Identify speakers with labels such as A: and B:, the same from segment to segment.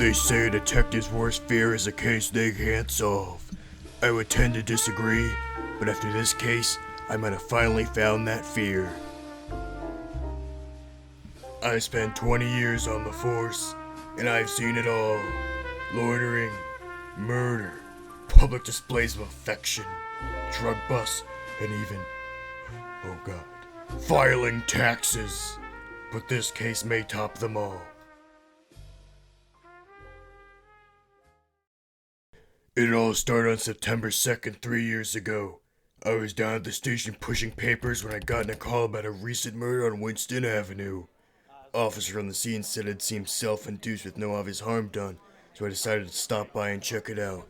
A: They say a detective's worst fear is a case they can't solve. I would tend to disagree, but after this case, I might have finally found that fear. I spent 20 years on the force, and I've seen it all. Loitering, murder, public displays of affection, drug busts, and even, oh god, filing taxes. But this case may top them all. It all started on September 2nd, 3 years ago. I was down at the station pushing papers when I got in a call about a recent murder on Winston Avenue. Officer on the scene said it seemed self-induced with no obvious harm done, so I decided to stop by and check it out.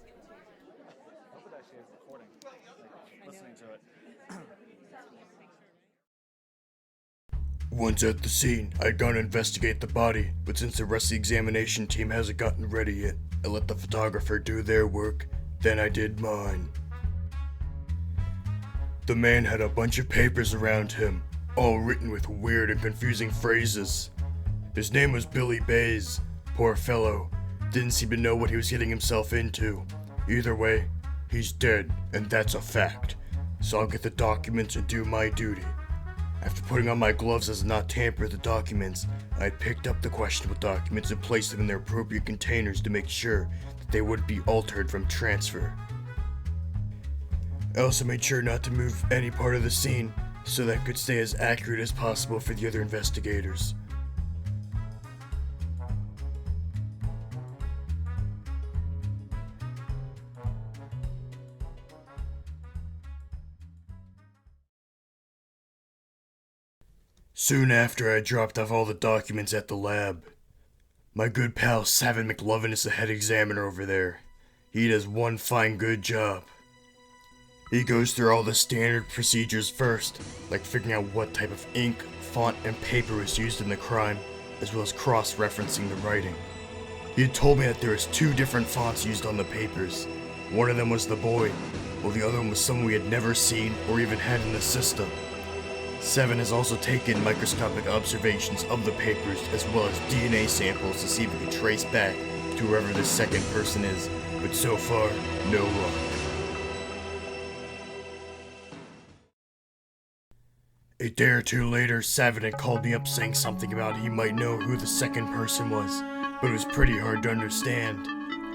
A: Once at the scene, I'd gone to investigate the body, but since the rest of the examination team hasn't gotten ready yet, I let the photographer do their work, then I did mine. The man had a bunch of papers around him, all written with weird and confusing phrases. His name was Billy Bays. Poor fellow. Didn't seem to know what he was getting himself into. Either way, he's dead, and that's a fact. So I'll get the documents and do my duty. After putting on my gloves as to not tamper with the documents, I had picked up the questionable documents and placed them in their appropriate containers to make sure that they wouldn't be altered from transfer. I also made sure not to move any part of the scene so that it could stay as accurate as possible for the other investigators. Soon after, I dropped off all the documents at the lab. My good pal Dank McGruffin is the head examiner over there. He does one fine good job. He goes through all the standard procedures first, like figuring out what type of ink, font, and paper was used in the crime, as well as cross-referencing the writing. He had told me that there was 2 different fonts used on the papers. One of them was the boy, while the other one was someone we had never seen or even had in the system. Seven has also taken microscopic observations of the papers as well as DNA samples to see if we can trace back to whoever the second person is, but so far, no luck. A day or two later, Savin had called me up saying something about he might know who the second person was, but it was pretty hard to understand.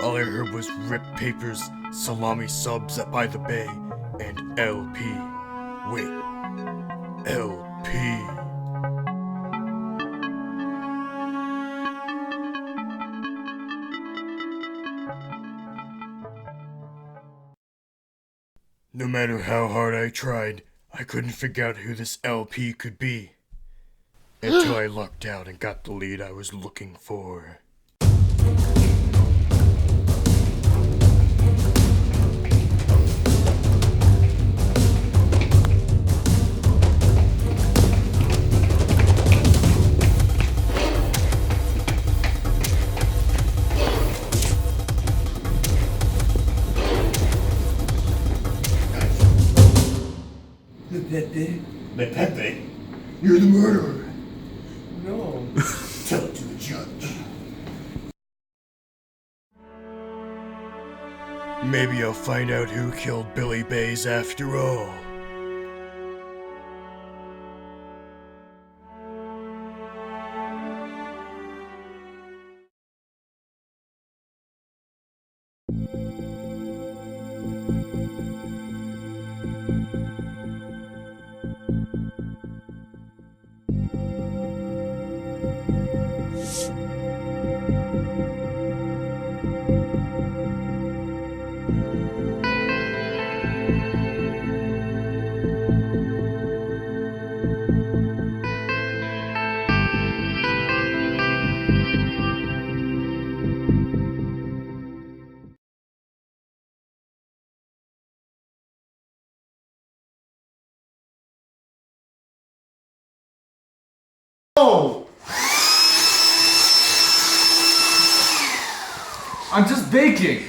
A: All I heard was ripped papers, salami subs by the bay, and LP. Wait. LP. No matter how hard I tried, I couldn't figure out who this LP could be. Until I lucked out and got the lead I was looking for.
B: Pepe?
A: You're the murderer.
B: No.
A: Tell it to the judge. Maybe I'll find out who killed Billy Bays after all.
B: Oh! I'm just baking.